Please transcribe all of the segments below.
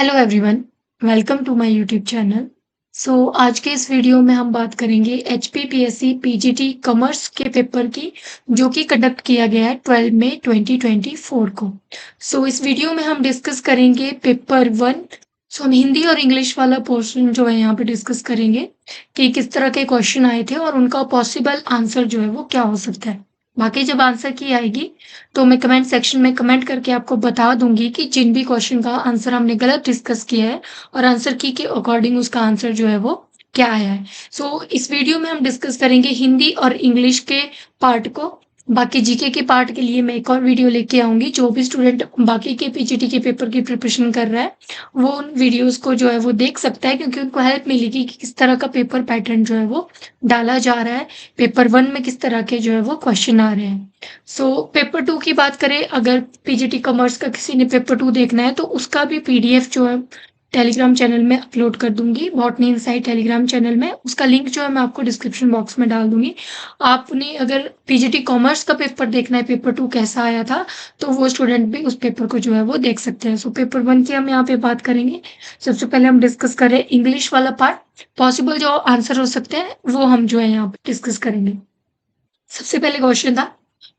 Hello everyone, welcome to my YouTube channel. आज के इस वीडियो में हम बात करेंगे एचपीपीएससी पीजीटी कॉमर्स के पेपर की, जो कि कंडक्ट किया गया है 12 मई 2024 को। इस वीडियो में हम डिस्कस करेंगे पेपर वन। हम हिंदी और इंग्लिश वाला पोर्शन जो है यहाँ पे डिस्कस करेंगे कि किस तरह के क्वेश्चन आए थे और उनका पॉसिबल आंसर जो है वो क्या हो सकता है। बाकी जब आंसर की आएगी तो मैं कमेंट सेक्शन में कमेंट करके आपको बता दूंगी कि जिन भी क्वेश्चन का आंसर हमने गलत डिस्कस किया है और आंसर की के अकॉर्डिंग उसका आंसर जो है वो क्या आया है। इस वीडियो में हम डिस्कस करेंगे हिंदी और इंग्लिश के पार्ट को। बाकी जीके के पार्ट के लिए मैं एक और वीडियो लेके आऊंगी। जो भी स्टूडेंट बाकी के पीजीटी के पेपर की प्रिपरेशन कर रहा है वो उन वीडियोस को जो है वो देख सकता है, क्योंकि उनको हेल्प मिलेगी कि किस तरह का पेपर पैटर्न जो है वो डाला जा रहा है। पेपर वन में किस तरह के जो है वो क्वेश्चन आ रहे हैं। पेपर टू की बात करें, अगर पीजीटी कॉमर्स का किसी ने पेपर टू देखना है तो उसका भी पीडीएफ जो है टेलीग्राम चैनल में अपलोड कर दूंगी। बॉटनी इनसाइट टेलीग्राम चैनल में उसका लिंक जो है मैं आपको डिस्क्रिप्शन बॉक्स में डाल दूंगी। आपने अगर पीजीटी कॉमर्स का पेपर देखना है, पेपर टू कैसा आया था, तो वो स्टूडेंट भी उस पेपर को जो है वो देख सकते हैं। पेपर वन की हम यहाँ पे बात करेंगे। सबसे पहले हम डिस्कस करें इंग्लिश वाला पार्ट। पॉसिबल जो आंसर हो सकते हैं वो हम जो है यहाँ पे डिस्कस करेंगे। सबसे पहले क्वेश्चन था,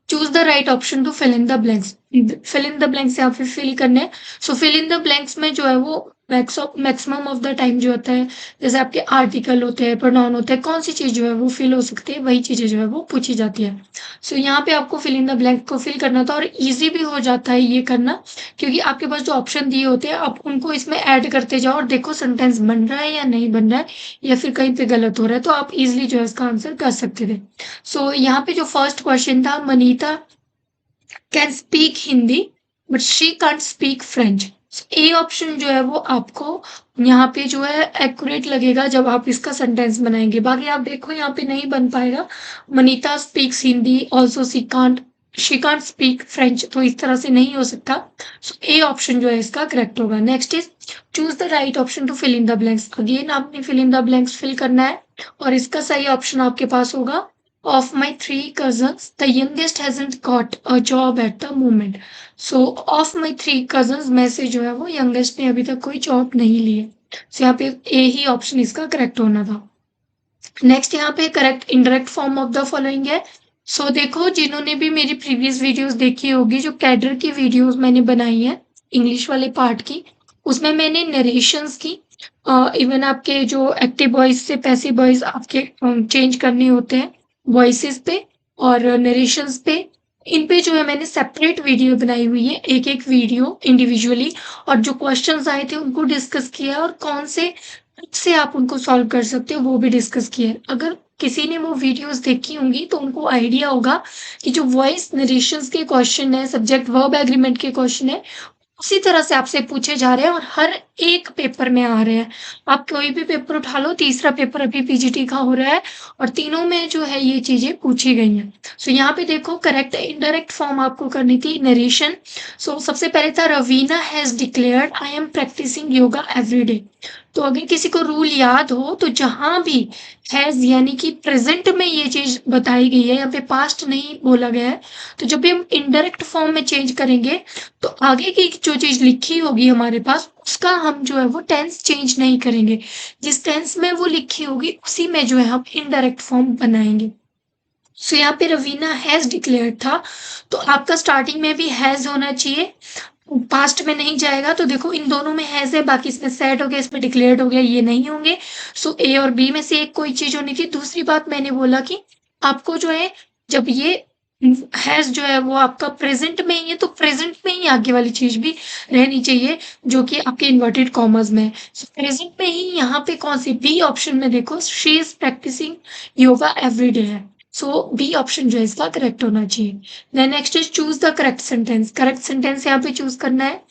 choose the right option to fill in the blanks. Fill in the blanks यहाँ पे फिल करने हैं। फिल इन द ब्लैंक्स में जो है वो मैक्सिमम ऑफ द टाइम जो होता है, जैसे आपके आर्टिकल होते हैं, प्रोनाउन होते हैं, कौन सी चीज जो है वो फिल हो सकती है, वही चीजें जो है वो पूछी जाती है। यहाँ पे आपको फिल इन द ब्लैंक को फिल करना था और इजी भी हो जाता है ये करना, क्योंकि आपके पास जो ऑप्शन दिए होते हैं आप उनको इसमें ऐड करते जाओ और देखो सेंटेंस बन रहा है या नहीं बन रहा है, या फिर कहीं पे गलत हो रहा है, तो आप इजिली जो है इसका आंसर कर सकते थे। यहाँ पे जो फर्स्ट क्वेश्चन था, Manita can speak Hindi but she can't speak French. A option जो है वो आपको यहाँ पे जो है एक्यूरेट लगेगा जब आप इसका सेंटेंस बनाएंगे। बाकी आप देखो यहाँ पे नहीं बन पाएगा। Manita speaks Hindi, also she can't speak French, तो इस तरह से नहीं हो सकता। ए ऑप्शन जो है इसका करेक्ट होगा। Next is choose the right option to fill in the blanks. Again आपने fill in the blanks fill करना है और इसका सही ऑप्शन आपके पास होगा, of my three cousins, the youngest hasn't got a job at the moment. Of my three cousins में से जो है वो youngest ने अभी तक कोई जॉब नहीं ली है। यहाँ पे ए ही ऑप्शन इसका करेक्ट होना था। नेक्स्ट यहाँ पे correct indirect form of the following है। देखो, जिन्होंने भी मेरी प्रीवियस वीडियोस देखी होगी, जो कैडर की वीडियोस मैंने बनाई है इंग्लिश वाले पार्ट की, उसमें मैंने नरेशंस की, इवन आपके जो एक्टिव वॉइस से पैसिव वॉइस आपके चेंज करने होते हैं वॉइसेस पे और नरेशंस पे, इन पे जो है मैंने सेपरेट वीडियो बनाई हुई है, एक एक वीडियो इंडिविजुअली, और जो क्वेश्चंस आए थे उनको डिस्कस किया और कौन से से आप उनको सॉल्व कर सकते हो वो भी डिस्कस किया है। अगर किसी ने वो वीडियोस देखी होंगी तो उनको आइडिया होगा कि जो वॉइस नरेशंस के क्वेश्चन है, सब्जेक्ट वर्ब एग्रीमेंट के क्वेश्चन है, उसी तरह से आपसे पूछे जा रहे हैं और हर एक पेपर में आ रहे हैं। आप कोई भी पेपर उठा लो, तीसरा पेपर अभी पीजीटी का हो रहा है और तीनों में जो है ये चीजें पूछी गई हैं। यहाँ पे देखो, करेक्ट इनडायरेक्ट फॉर्म आपको करनी थी नरेशन। सबसे पहले था, Raveena has declared I am practising yoga everyday. तो अगर किसी को रूल याद हो तो जहां भी हैज यानी कि प्रेजेंट में ये चीज बताई गई है, यहाँ पे पास्ट नहीं बोला गया है, तो जब भी हम इनडायरेक्ट फॉर्म में चेंज करेंगे तो आगे की जो चीज लिखी होगी हमारे पास, उसका हम जो है वो टेंस चेंज नहीं करेंगे। जिस टेंस में वो लिखी होगी उसी में जो है हम इनडायरेक्ट फॉर्म बनाएंगे। यहाँ पे रवीना हैज डिक्लेयर्ड था, तो आपका स्टार्टिंग में भी हैज होना चाहिए, पास्ट में नहीं जाएगा। तो देखो, इन दोनों में हैज है, बाकी इसमें सेड हो गया, इसमें डिक्लेयर्ड हो गया, ये नहीं होंगे। ए और बी में से एक कोई चीज होनी थी। दूसरी बात मैंने बोला कि आपको जो है, जब ये हैज जो है वो आपका प्रेजेंट में ही है, तो प्रेजेंट में ही आगे वाली चीज भी रहनी चाहिए, जो कि आपके इन्वर्टेड कॉमर्स में है। प्रेजेंट में ही यहाँ पे कौन सी, बी ऑप्शन में देखो, she is practising yoga everyday है। बी ऑप्शन जो है इसका करेक्ट होना चाहिए। Then next is choose the correct sentence. Correct sentence यहाँ पे चूज करना है।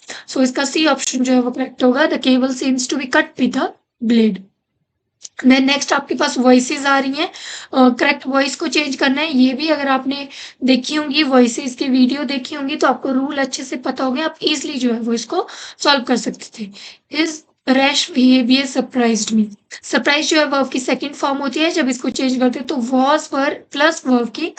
इसका सी ऑप्शन जो है वो करेक्ट होगा, the cable seems to be cut with a blade. Then next आपके पास वॉइसेस आ रही हैं, करेक्ट वॉइस को चेंज करना है। ये भी अगर आपने देखी होंगी वॉइसेस की वीडियो देखी होंगी तो आपको रूल अच्छे से पता होगा, आप इजिली जो है वो इसको सॉल्व कर सकते थे। Is rash behaviour surprised me. Surprise जो है वर्ब की सेकंड फॉर्म होती है, जब इसको चेंज करते हैं तो वॉज पर प्लस वर्ब की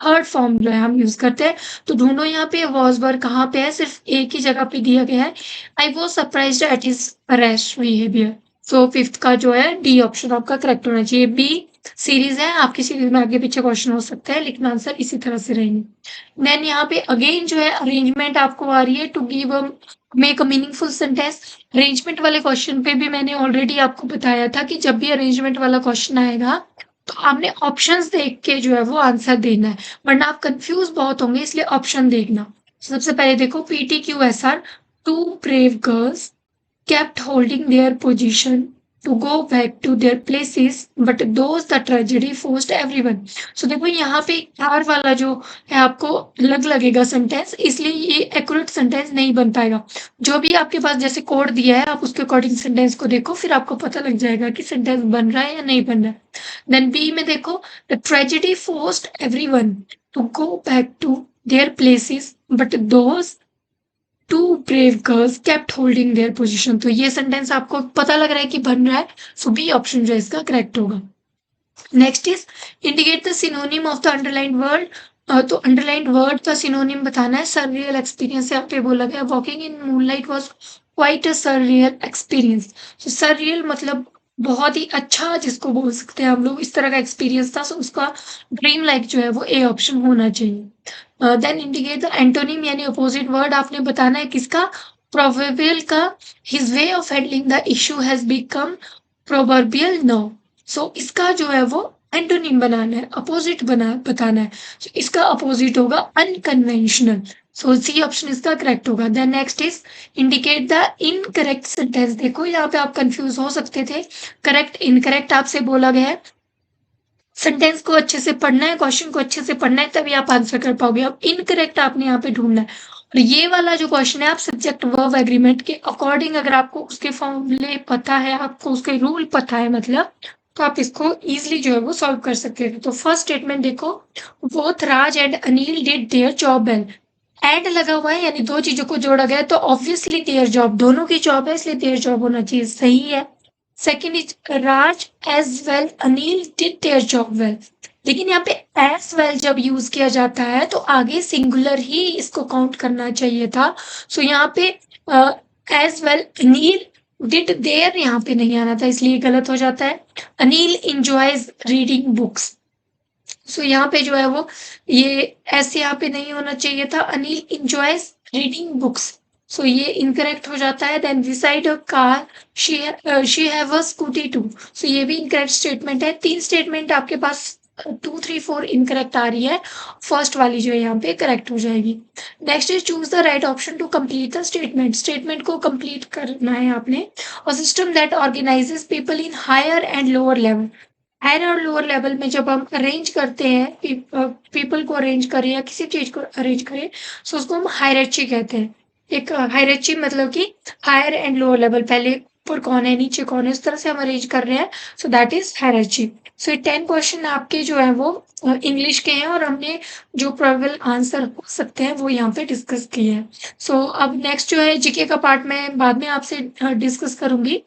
थर्ड फॉर्म जो है हम यूज़ करते हैं। तो ढूँढो यहाँ पे वाज़ वर कहाँ पे है, सिर्फ़ एक ही जगह पे दिया गया है। I was surprised at his rash behaviour. So fifth का जो है डी ऑप्शन आपका करेक्ट होना चाहिए। बी सीरीज़ है, आपकी सीरीज़ में आगे-पीछे क्वेश्चन हो सकता है, लेकिन आंसर इसी तरह से रहेंगे। देन यहाँ पे अगेन जो है अरेंजमेंट आपको आ रही है to give make a meaningful sentence. Arrangement वाले क्वेश्चन पे भी मैंने ऑलरेडी आपको बताया था कि जब भी अरेंजमेंट वाला क्वेश्चन आएगा, तो आपने ऑप्शंस देख के जो है वो आंसर देना है, वरना आप कंफ्यूज बहुत होंगे, इसलिए ऑप्शन देखना। सबसे पहले देखो PTQSR, two brave girls kept holding their position to go back to their places, but those the tragedy forced everyone। so देखो यहाँ पे आर वाला जो है आपको अलग लगेगा सेंटेंस, इसलिए ये एक्यूरेट सेंटेंस नहीं बन पाएगा। जो भी आपके पास जैसे कोड दिया है, आप उसके अकॉर्डिंग सेंटेंस को देखो, फिर आपको पता लग जाएगा कि सेंटेंस बन रहा है या नहीं बन रहा है। देन बी में देखो, the tragedy forced everyone to go back to their places, but those two brave girls kept holding their position. तो ये सेंटेंस आपको पता लग रहा है कि बन रहा है, सो बी ऑप्शन जो है इसका करेक्ट होगा। Next is indicate the synonym of the underlined word. तो अंडरलाइंड वर्ड का सिनोनिम बताना है। सररियल एक्सपीरियंस यहाँ पे बोला गया, walking in moonlight was quite a surreal experience. तो सररियल मतलब बहुत ही अच्छा जिसको बोल सकते हैं हम लोग, इस तरह का एक्सपीरियंस था, सो उसका ड्रीम लाइक जो है वो ए ऑप्शन होना चाहिए। देन इंडिकेट द एंटोनिम यानी अपोजिट वर्ड आपने बताना है किसका, प्रोवर्बियल का। His way of handling the issue has become proverbial no. So इसका जो है वो एंटोनिम बनाना है, अपोजिट बताना है। so, इसका अपोजिट होगा अनकन्वेंशनल। सो सी ऑप्शन इसका करेक्ट होगा। Then next is indicate the incorrect sentence. देखो यहाँ पे आप कंफ्यूज हो सकते थे, करेक्ट इनकरेक्ट आपसे बोला गया है। सेंटेंस को अच्छे से पढ़ना है, क्वेश्चन को अच्छे से पढ़ना है, तभी आप आंसर कर पाओगे। अब इनकरेक्ट आपने यहाँ पे ढूंढना है। और ये वाला जो क्वेश्चन है, आप सब्जेक्ट वर्ब एग्रीमेंट के अकॉर्डिंग अगर आपको उसके फॉर्मूले पता है, आपको उसके रूल पता है मतलब, तो आप इसको इजिली जो है वो सॉल्व कर सकते थे। तो फर्स्ट स्टेटमेंट देखो, both Raj and Anil did their job well. And लगा हुआ है यानी दो चीजों को जोड़ा गया है, तो ऑब्वियसली देयर जॉब, दोनों की जॉब है, इसलिए देयर जॉब होना चाहिए, सही है। Second is Raj as well Anil did their job well. लेकिन यहाँ पे एज वेल जब यूज किया जाता है तो आगे सिंगुलर ही इसको काउंट करना चाहिए था। सो यहाँ पे as well Anil did their यहाँ पे नहीं आना था, इसलिए गलत हो जाता है। Anil enjoys reading books. So यहाँ पे जो है वो ये ऐसे यहाँ पे नहीं होना चाहिए था, Anil enjoys reading books. So ये इनकरेक्ट हो जाता है। Then reside a car, she have a scooty too. So ये भी इनकरेक्ट स्टेटमेंट है। तीन स्टेटमेंट आपके पास 2, 3, 4 इनकरेक्ट आ रही है, फर्स्ट वाली जो है यहाँ पे करेक्ट हो जाएगी। Next is choose the right option to complete the statement. Statement को कंप्लीट करना है आपने। और system that organizes people in higher and lower level. Higher और लोअर लेवल में जब हम अरेंज करते हैं, पीपल को अरेंज करें या किसी चीज को अरेंज करें, सो उसको हम हायरार्ची कहते हैं। एक हायरार्ची मतलब कि हायर एंड लोअर लेवल, पहले ऊपर कौन है नीचे कौन है, उस तरह से हम अरेंज कर रहे हैं, so that is hierarchy. So 10 question आपके जो है वो इंग्लिश के हैं, और हमने जो प्रोबेबल आंसर हो सकते हैं वो यहाँ पे डिस्कस किए हैं। सो अब नेक्स्ट जो है जीके का पार्ट में बाद में आपसे डिस्कस करूंगी।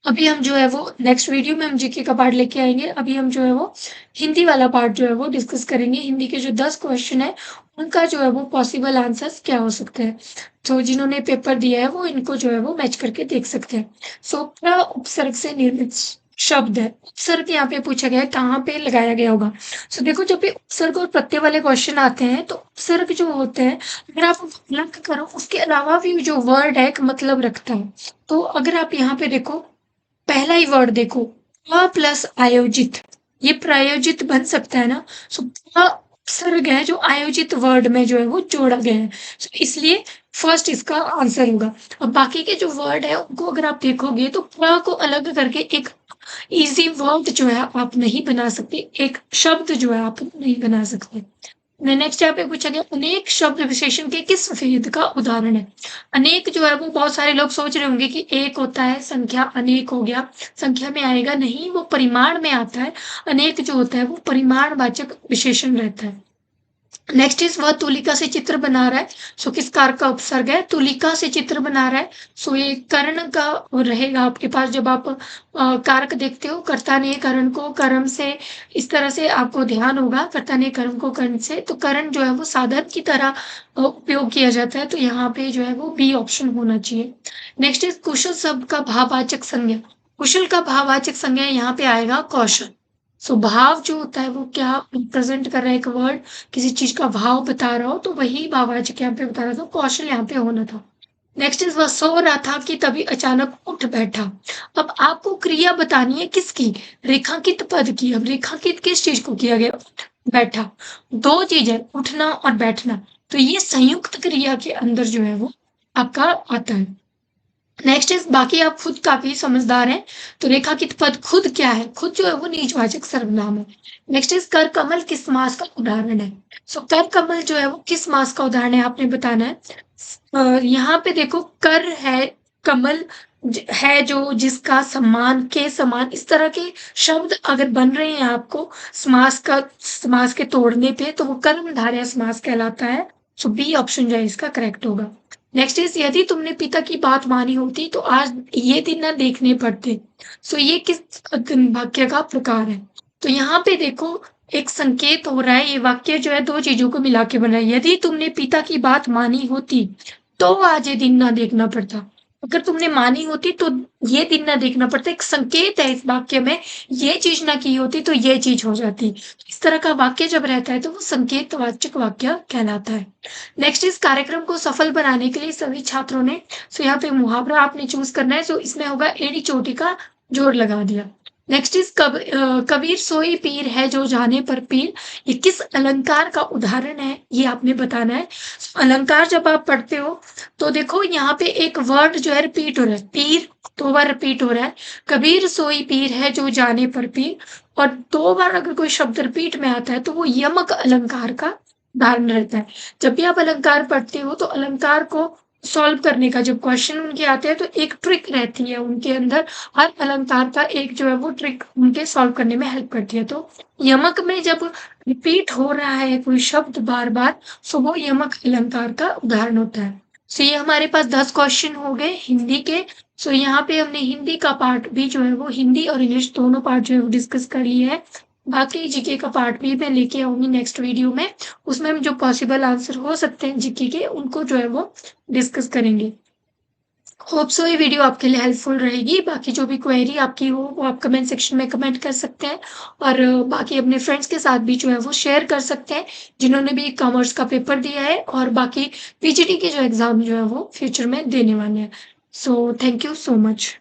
अभी हम जो है वो नेक्स्ट वीडियो में हम जीके का पार्ट लेके आएंगे। अभी हम जो है वो हिंदी वाला पार्ट जो है वो डिस्कस करेंगे। हिंदी के जो 10 क्वेश्चन है उनका जो है वो पॉसिबल आंसर्स क्या हो सकते हैं। तो जिन्होंने पेपर दिया है वो इनको जो है वो मैच करके देख सकते हैं। सो प्र उपसर्ग से निर्मित शब्द है। उपसर्ग यहाँ पे पूछा गया है कहाँ पे लगाया गया होगा। सो देखो जब भी उपसर्ग और प्रत्यय वाले क्वेश्चन आते हैं तो उपसर्ग जो होते हैं, अगर आप अलग करो उसके अलावा भी जो वर्ड है एक मतलब रखता है। तो अगर आप यहाँ पे देखो, पहला ही वर्ड देखो, प्लस आयोजित, ये प्रायोजित बन सकता है ना। सो उपसर्ग है जो आयोजित वर्ड में जो है वो जोड़ा गया है। सो इसलिए फर्स्ट इसका आंसर होगा। अब बाकी के जो वर्ड है उनको अगर आप देखोगे तो प्र को अलग करके एक इजी वर्ड जो है आप नहीं बना सकते, एक शब्द जो है आप नहीं बना सकते। नेक्स्ट यहाँ पे पूछा गया, अनेक शब्द विशेषण के किस भेद का उदाहरण है। अनेक जो है वो बहुत सारे लोग सोच रहे होंगे कि एक होता है, संख्या अनेक हो गया, संख्या में आएगा, नहीं, वो परिमाण में आता है। अनेक जो होता है वो परिमाणवाचक विशेषण रहता है। नेक्स्ट इज वह तुलिका से चित्र बना रहा है। सो किस कारक का उपसर्ग है? तुलिका से चित्र बना रहा है। सो ये कर्ण का रहेगा आपके पास जब आप कारक देखते हो, कर्ता ने कर्ण को कर्म से, इस तरह से आपको ध्यान होगा, कर्ता ने कर्म को कर्ण से, तो कर्ण जो है वो साधन की तरह उपयोग किया जाता है, तो यहाँ पे जो है वो बी ऑप्शन होना चाहिए। नेक्स्ट इज कुशल शब्द का भाववाचक संज्ञा। कुशल का भाववाचक संज्ञा यहाँ पे आएगा कौशल। सो भाव जो होता है वो क्या प्रेजेंट कर रहा है, एक वर्ड किसी चीज का भाव बता रहा हो, तो वही भाववाचक यहाँ पे बता रहा था, कौशल यहाँ पे होना था। नेक्स्ट इज वह सो रहा था कि तभी अचानक उठ बैठा। अब आपको क्रिया बतानी है किसकी? रेखांकित पद की। अब रेखांकित किस चीज को किया गया? उठ बैठा। दो चीज है, उठना और बैठना, तो ये संयुक्त क्रिया के अंदर जो है वो आपका आता है। नेक्स्ट इज बाकी आप खुद काफी समझदार हैं, तो रेखांकित पद खुद क्या है? खुद जो है वो नीचवाचक सर्वनाम है। नेक्स्ट इज कर कमल किस मास का उदाहरण है? सो कर कमल जो है वो किस मास का उदाहरण है आपने बताना है। यहाँ पे देखो कर है, कमल है जो जिसका सम्मान के समान, इस तरह के शब्द अगर बन रहे हैं आपको समास के तोड़ने पे, तो वो कर्मधारय समास कहलाता है। सो बी ऑप्शन जो है इसका करेक्ट होगा। नेक्स्ट इज यदि तुमने पिता की बात मानी होती तो आज ये दिन न देखने पड़ते। सो ये किस वाक्य का प्रकार है? तो यहाँ पे देखो एक संकेत हो रहा है, ये वाक्य जो है दो चीजों को मिला के बना है। यदि तुमने पिता की बात मानी होती तो आज ये दिन ना देखना पड़ता। अगर तुमने मानी होती तो ये दिन ना देखना पड़ता, एक संकेत है इस वाक्य में, ये चीज ना की होती तो ये चीज हो जाती। इस तरह का वाक्य जब रहता है तो वो संकेतवाचक वाक्य कहलाता है। नेक्स्ट इस कार्यक्रम को सफल बनाने के लिए सभी छात्रों ने, सो यहाँ पे मुहावरा आपने चूज करना है, सो इसमें होगा एड़ी चोटी का जोड़ लगा दिया। नेक्स्ट इज कबीर सोई पीर है जो जाने पर पीर, ये किस अलंकार का उदाहरण है ये आपने बताना है। अलंकार जब आप पढ़ते हो तो देखो यहाँ पे एक वर्ड जो है रिपीट हो रहा है, पीर दो बार रिपीट हो रहा है, कबीर सोई पीर है जो जाने पर पीर, और दो बार अगर कोई शब्द रिपीट में आता है तो वो यमक अलंकार का उदाहरण रहता है। जब भी आप अलंकार पढ़ते हो तो अलंकार को सॉल्व करने का जब क्वेश्चन उनके आते हैं तो एक ट्रिक रहती है उनके अंदर, हर अलंकार का एक जो है वो ट्रिक उनके सॉल्व करने में हेल्प करती है। तो यमक में जब रिपीट हो रहा है कोई शब्द बार बार, सो वो यमक अलंकार का उदाहरण होता है। सो ये हमारे पास 10 क्वेश्चन हो गए हिंदी के। सो यहाँ पे हमने हिंदी का पार्ट भी जो है वो, हिंदी और इंग्लिश दोनों पार्ट जो है वो डिस्कस कर लिए है। बाकी जीके का पार्ट भी मैं लेके आऊंगी नेक्स्ट वीडियो में, उसमें हम जो पॉसिबल आंसर हो सकते हैं जीके के उनको जो है वो डिस्कस करेंगे। होप सो ये वीडियो आपके लिए हेल्पफुल रहेगी। बाकी जो भी क्वेरी आपकी हो वो आप कमेंट सेक्शन में कमेंट कर सकते हैं, और बाकी अपने फ्रेंड्स के साथ भी जो है वो शेयर कर सकते हैं जिन्होंने भी कॉमर्स का पेपर दिया है और बाकी पीजीटी के जो एग्जाम जो है वो फ्यूचर में देने वाले हैं। So thank you so much.